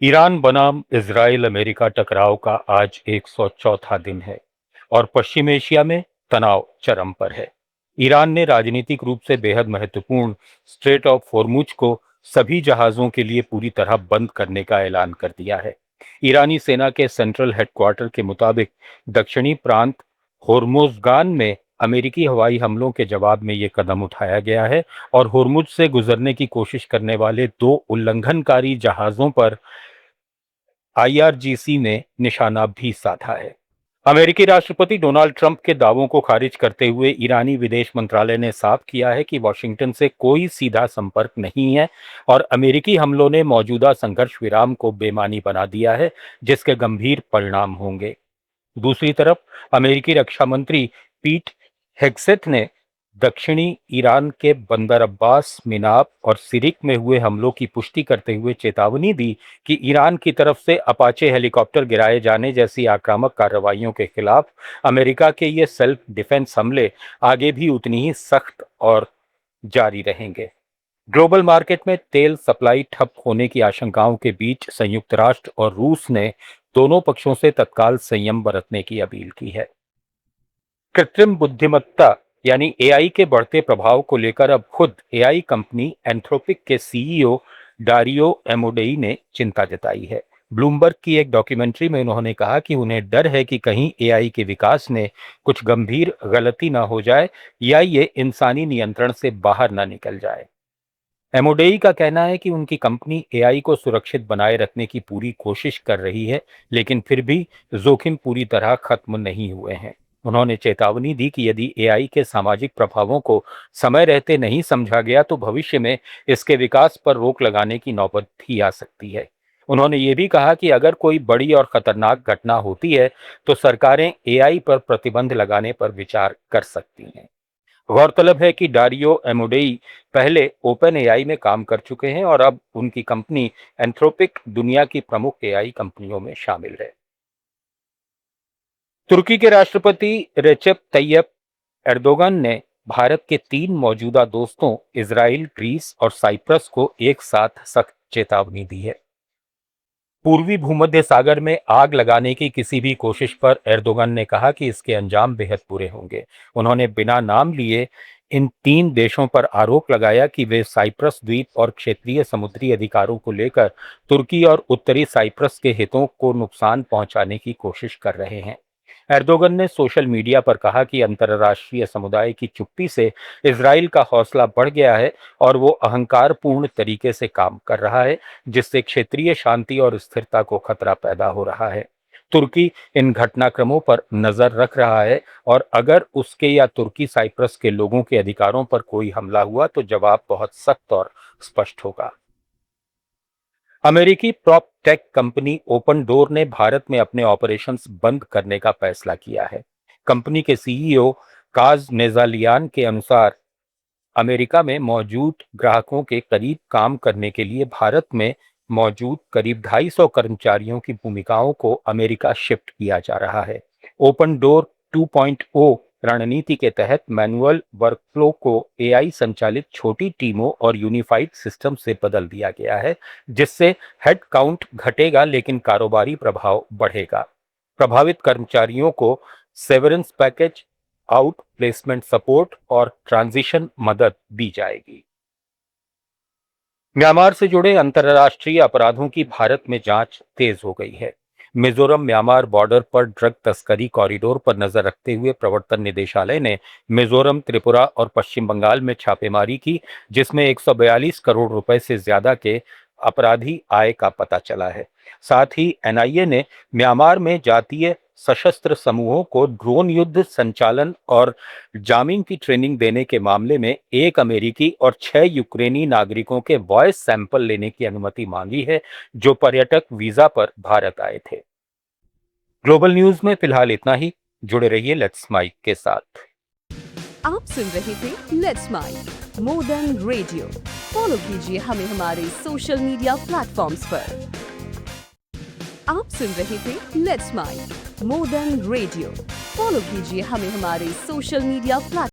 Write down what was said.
Iran बनाम Israel America टकराव का आज 104वां दिन है और पश्चिम एशिया में तनाव चरम पर है। ईरान ने राजनीतिक रूप से बेहद महत्वपूर्ण स्ट्रेट ऑफ होर्मुज को सभी जहाजों के लिए पूरी तरह बंद करने का ऐलान कर दिया है। ईरानी सेना के सेंट्रल हेडक्वार्टर के मुताबिक दक्षिणी प्रांत होर्मुजगान में अमेरिकी हवाई हमलों के जवाब में ये कदम उठाया गया है और होर्मुज से गुजरने की कोशिश करने वाले दो उल्लंघनकारी जहाजों पर आईआरजीसी ने निशाना भी साधा है। अमेरिकी राष्ट्रपति डोनाल्ड ट्रंप के दावों को खारिज करते हुए ईरानी विदेश मंत्रालय ने साफ किया है कि वॉशिंगटन से कोई सीधा संपर्क नहीं है और अमेरिकी हमलों ने मौजूदा संघर्ष विराम को बेमानी बना दिया है, जिसके गंभीर परिणाम होंगे। दूसरी तरफ अमेरिकी रक्षा मंत्री पीट हेग्सेथ ने दक्षिणी ईरान के बंदर अब्बास, मिनाब और सिरिक में हुए हमलों की पुष्टि करते हुए चेतावनी दी कि ईरान की तरफ से अपाचे हेलीकॉप्टर गिराए जाने जैसी आक्रामक कार्रवाइयों के खिलाफ अमेरिका के ये सेल्फ डिफेंस हमले आगे भी उतनी ही सख्त और जारी रहेंगे। ग्लोबल मार्केट में तेल सप्लाई ठप होने की आशंकाओं के बीच संयुक्त राष्ट्र और रूस ने दोनों पक्षों से तत्काल संयम बरतने की अपील की है। कृत्रिम बुद्धिमत्ता यानी एआई के बढ़ते प्रभाव को लेकर अब खुद एआई कंपनी एंथ्रोपिक के सीईओ डारियो एमोडेई ने चिंता जताई है। ब्लूमबर्ग की एक डॉक्यूमेंट्री में उन्होंने कहा कि उन्हें डर है कि कहीं एआई के विकास ने कुछ गंभीर गलती ना हो जाए या ये इंसानी नियंत्रण से बाहर ना निकल जाए। एमोडेई का कहना है कि उनकी कंपनी एआई को सुरक्षित बनाए रखने की पूरी कोशिश कर रही है, लेकिन फिर भी जोखिम पूरी तरह खत्म नहीं हुए हैं। उन्होंने चेतावनी दी कि यदि एआई के सामाजिक प्रभावों को समय रहते नहीं समझा गया तो भविष्य में इसके विकास पर रोक लगाने की नौबत भी आ सकती है। उन्होंने ये भी कहा कि अगर कोई बड़ी और खतरनाक घटना होती है तो सरकारें एआई पर प्रतिबंध लगाने पर विचार कर सकती हैं। गौरतलब है कि डारियो एमोडेई पहले ओपन एआई में काम कर चुके हैं और अब उनकी कंपनी एंथ्रोपिक दुनिया की प्रमुख एआई कंपनियों में शामिल है। तुर्की के राष्ट्रपति रेचेप तैयप एर्दोगन ने भारत के 3 मौजूदा दोस्तों इजराइल, ग्रीस और साइप्रस को एक साथ सख्त चेतावनी दी है। पूर्वी भूमध्य सागर में आग लगाने की किसी भी कोशिश पर एर्दोगन ने कहा कि इसके अंजाम बेहद बुरे होंगे। उन्होंने बिना नाम लिए इन 3 देशों पर आरोप लगाया कि वे साइप्रस द्वीप और क्षेत्रीय समुद्री अधिकारों को लेकर तुर्की और उत्तरी साइप्रस के हितों को नुकसान पहुंचाने की कोशिश कर रहे हैं। एर्दोगन ने सोशल मीडिया पर कहा कि अंतर्राष्ट्रीय समुदाय की चुप्पी से इजराइल का हौसला बढ़ गया है और वो अहंकारपूर्ण तरीके से काम कर रहा है, जिससे क्षेत्रीय शांति और स्थिरता को खतरा पैदा हो रहा है। तुर्की इन घटनाक्रमों पर नजर रख रहा है और अगर उसके या तुर्की साइप्रस के लोगों के अधिकारों पर कोई हमला हुआ तो जवाब बहुत सख्त और स्पष्ट होगा। अमेरिकी prop tech company open door ने भारत में अपने ऑपरेशंस बंद करने का फैसला किया है। कंपनी के सीईओ काज नेजालियान के अनुसार अमेरिका में मौजूद ग्राहकों के करीब काम करने के लिए भारत में मौजूद करीब 250 कर्मचारियों की भूमिकाओं को अमेरिका शिफ्ट किया जा रहा है। ओपन डोर 2.0 रणनीति के तहत मैनुअल वर्कफ्लो को एआई संचालित छोटी टीमों और यूनिफाइड सिस्टम से बदल दिया गया है, जिससे हेड काउंट घटेगा लेकिन कारोबारी प्रभाव बढ़ेगा। प्रभावित कर्मचारियों को severance package, out placement support और ट्रांजिशन मदद दी जाएगी। म्यांमार से जुड़े अंतर्राष्ट्रीय अपराधों की भारत में जांच तेज हो गई है। मिजोरम म्यांमार बॉर्डर पर ड्रग तस्करी कॉरिडोर पर नजर रखते हुए प्रवर्तन निदेशालय ने मिजोरम, त्रिपुरा और पश्चिम बंगाल में छापेमारी की, जिसमें 142 करोड़ रुपए से ज्यादा के अपराधी आय का पता चला है। साथ ही एनआईए ने म्यांमार में जातीय सशस्त्र समूहों को ड्रोन युद्ध संचालन और जामिंग की ट्रेनिंग देने के मामले में 1 अमेरिकी और 6 यूक्रेनी नागरिकों के वॉयस सैंपल लेने की अनुमति मांगी है, जो पर्यटक वीजा पर भारत आए थे। ग्लोबल न्यूज में फिलहाल इतना ही। जुड़े रहिए लेट्स माइक के साथ। आप सुन रहे थे let's mic more than radio. Follow कीजिए हमें हमारे सोशल मीडिया प्लेटफॉर्म्स पर। आप सुन रहे थे let's mic more than radio. Follow कीजिए हमें हमारे सोशल मीडिया प्लेटफॉर्म